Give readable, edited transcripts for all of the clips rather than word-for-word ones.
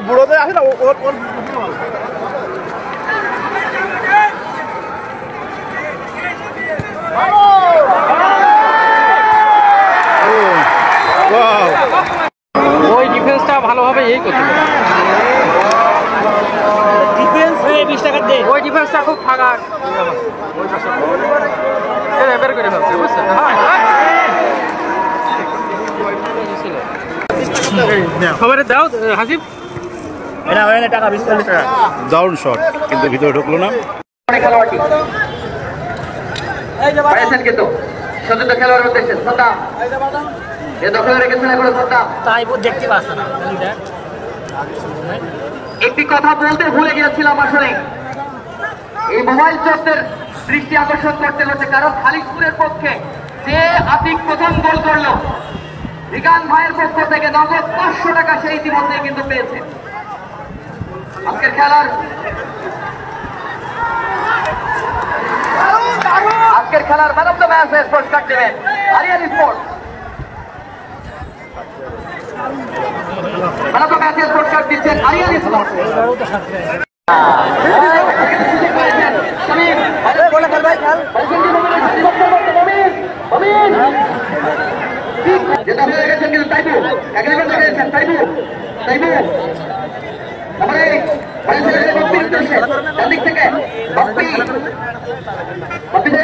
বুড়োতে আসে না ওর ওই ডিফেন্সটা ভালোভাবে এই করতে ডিফেন্স 20 টাকা দে ওই ডিফেন্সটা খুব ফাঁকা বের করে ফেলছে বুঝছেন খবরে দাও হাসিব এটা হয় না টাকা 20-40 টাকা ডাউন শট কিন্তু ভিতরে ঢুকলো না খেলোয়াড়টি পাইছেন কিন্তু সতীর্থ খেলোয়াড়ের উদ্দেশ্যে সাদ্দাম এ দখলে রেখেছেন এখন সাদ্দাম তাই দেখতে পাচ্ছ না একটি কথা বলতে ভুলে গিয়েছিলাম আসলে এই মোবাইল চোরদের দৃষ্টি আকর্ষণ করতে হচ্ছে কারণ খালিশপুরের পক্ষে যে আতিক প্রথম গোল করলো রিগান ভাইয়ের পক্ষ থেকে নগদ 500 টাকা সেই ইতিমধ্যে কিন্তু পেয়েছে আজকের খেলার ম্যান অফ দ্য ম্যাচ পুরস্কার দেবেন Aryan sports man of the match পুরস্কার দিচ্ছেন আরিয়ান স্পোর্টস যেটা হয়ে গেছেন কিন্তু তাইবু একেবারে দেখেছেন তাইবু তারপরে দিক থেকে বাপ্পি থেকে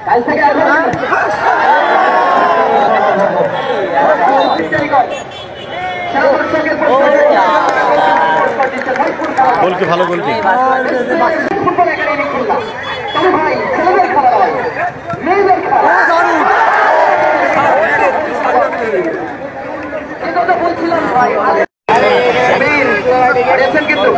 কাজ থেকে গোলকি ভালো গোলকি ফুটবল একাডেমি খুলনা তবে ভাই ছেলেদের খেলা হয় মেয়েদের খেলা এটা বলছিলাম ভাই কিন্তু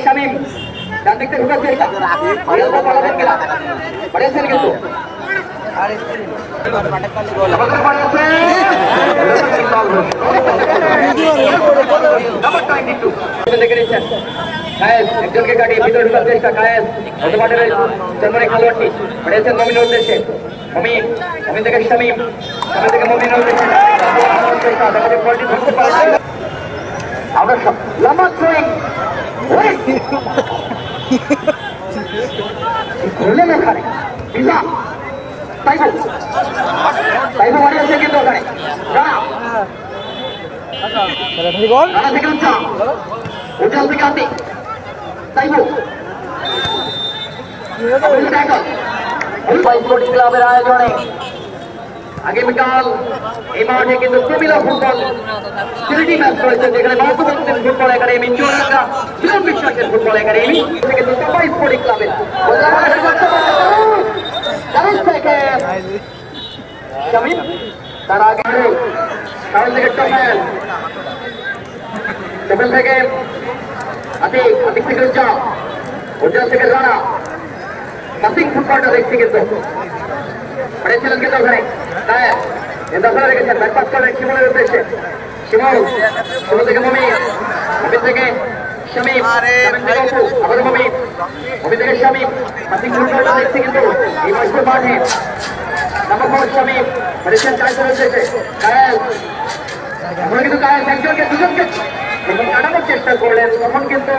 শামীম ডান দিক থেকে ঢোকার চেষ্টা বাড়িয়েছেন কিন্তু একজনকে কাটিয়ে ভিতরে ঢোকার চেষ্টা কায়েস জার্মানি খেলোয়াড়টি বাড়িয়েছেন মমিনের উদ্দেশ্যে মমিন থেকে শামীম থেকে মমিনের উদ্দেশ্যে আমরা সব লম্বা থ্রোয়িং করলেন ওখানে তাইবু বাড়িয়েছে কিন্তু ওখানে রানা থেকে উজ্জ্বল থেকে আতি তাইবু স্পোর্টিং ক্লাবের আয়োজনে আগামীকাল এই মাঠে কিন্তু কুমিল্লা ফুটবল সিটি ম্যাচ রয়েছে যেখানে নতুন ফুটবল একাডেমি চুয়াডাঙ্গা জীবন বিশ্বাসের ফুটবল একাডেমি কিন্তু সবাই স্পোর্টিং ক্লাবের তার আগে সামনে থেকে টেপেল থেকে আতিক থেকে উজ্জ্বল থেকে রানা মাসিং ফুটবলটা দেখছি কিন্তু পড়েছিলেন কিন্তু ওখানে দখলে রেখেছেন ব্যাকপাস করেন শিমুলের উদ্দেশ্যে শিমুল থেকে মমিন থেকে শামীম আবার মমিন থেকে শামীম মাসিং ফুটবলটা দেখছি কিন্তু এই মশগুল মাঠে নাম্বার শামীম পড়েছেন কায়েসের উদ্দেশ্যে কায়েস আমরা কিন্তু কায়েস একজনকে দুজনকে যখন কাটানোর চেষ্টা করলেন তখন কিন্তু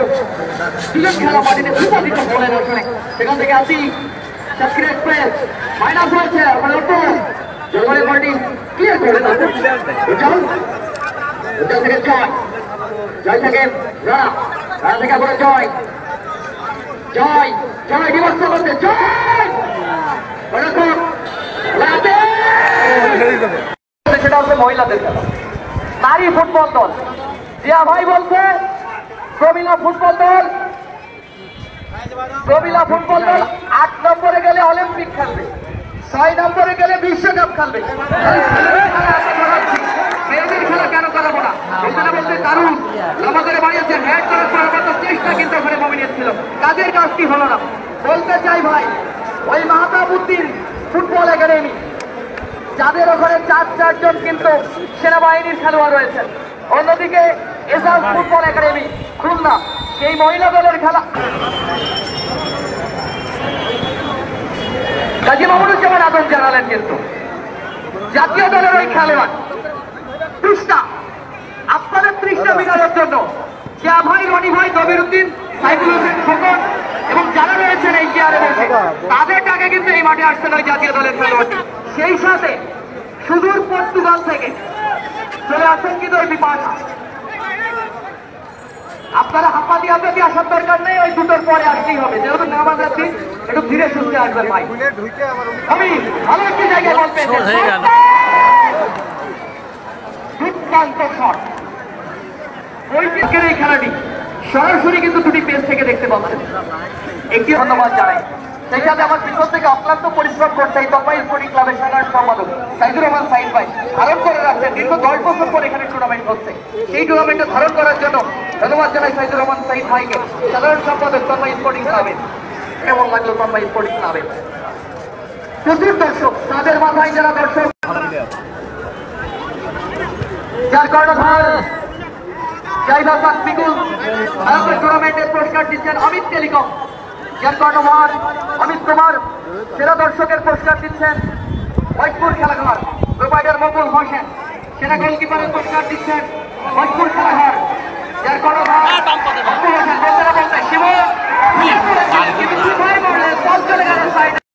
দুজন খেলা মাটিতে দুপাতিত হলেন ওখানে সেখান থেকে আসি শাকির এক্সপ্রেস মাইনাস হয়েছে ওখানে অটো জলবায়ু পার্টি ক্লিয়ার করলেন উজ্জ্বল থেকে জয় থেকে রানা থেকে আবার জয় বিভক্ত করতে সেটা হচ্ছে মহিলাদের খেলা নারী ফুটবল দল জিয়া ভাই বলছে প্রমিলা ফুটবল দল 8 নম্বরে গেলে অলিম্পিক খেলবে 6 নম্বরে গেলে বিশ্বকাপ খেলবে মেয়েদের খেলা কেন করাবো না এখানে বলতে দারুণ আমাদের বাড়িয়েছে হ্যাড করার পরবর্তী চেষ্টা কিন্তু ওখানে মমিনের ছিল কাজের কাজটি হলো না বলতে চাই ভাই ওই মাহতাবউদ্দিন ফুটবল একাডেমি যাদের ওখানে 4 জন কিন্তু সেনাবাহিনীর খেলোয়াড় রয়েছেন অন্যদিকে এসআর ফুটবল একাডেমি খুলনা সেই মহিলা দলের খেলা কাজী মামুনুজ্জামান আদম জানালেন কিন্তু জাতীয় দলের ওই খেলোয়াড় তৃষ্ণা আপনাদের তৃষ্ণা মেটানোর জন্য জিয়া ভাই, রনি ভাই, কবিরউদ্দিন, সাইফুল হোসেন খোকন এবং যারা রয়েছেন এই চেয়ারে বসে তাদের টাকা কিন্তু এই মাঠে আসছেন ওই জাতীয় দলের খেলোয়াড়টি। সেই সাথে সুদূর পর্তুগাল থেকে চলে আসছেন কিন্তু ওই বিপাশা। আপনারা হাঁপাতি হাঁপাতি আসার দরকার নেই, ওই দুটোর পরে আসতেই হবে, যেহেতু নামাজ আছে একটু ধীরে সুস্থে আসবেন ভাই। আমি ভালো একটি জায়গায় বল পেয়েছি, দুর্দান্ত শট। ওই ক্রিকেটের এই খেলাটি সরাসরি কিন্তু দুটি পেজ থেকে দেখতে পাচ্ছেন। একটি ধন্যবাদ জানাই, সেই সাথে আমার পিছন থেকে অক্লান্ত পরিশ্রম করতে এই তপাই স্পোর্টিং ক্লাবের সাধারণ সম্পাদক সাইদুর রহমান সাইদ ভাই ধারণ করে রাখছেন। দীর্ঘ 10 বছর পর এখানে টুর্নামেন্ট হচ্ছে, সেই টুর্নামেন্টে ধারণ করার জন্য ধন্যবাদ জানাই সাইদুর রহমান সাইদ ভাইকে, সাধারণ সম্পাদক তপাই স্পোর্টিং ক্লাবের। কেমন লাগলো তপাই স্পোর্টিং ক্লাবে? প্রচুর দর্শক, তাদের মাথায় যারা দর্শক, যার কর্ণধার জাহিদ বিপুল টুর্নামেন্টের পুরস্কার দিচ্ছেন অমিত টেলিকম, যার কর্ণধার অমিত কুমার। সেরা দর্শকের পুরস্কার দিচ্ছেন ভোজপুর খেলাঘর প্রোভাইডার মকবুল হোসেন। সেরা গোলকিপারের পুরস্কার দিচ্ছেন ভোজপুর খেলাঘর, যার কর্ণধার মকবুল হোসেন। বলতে শিব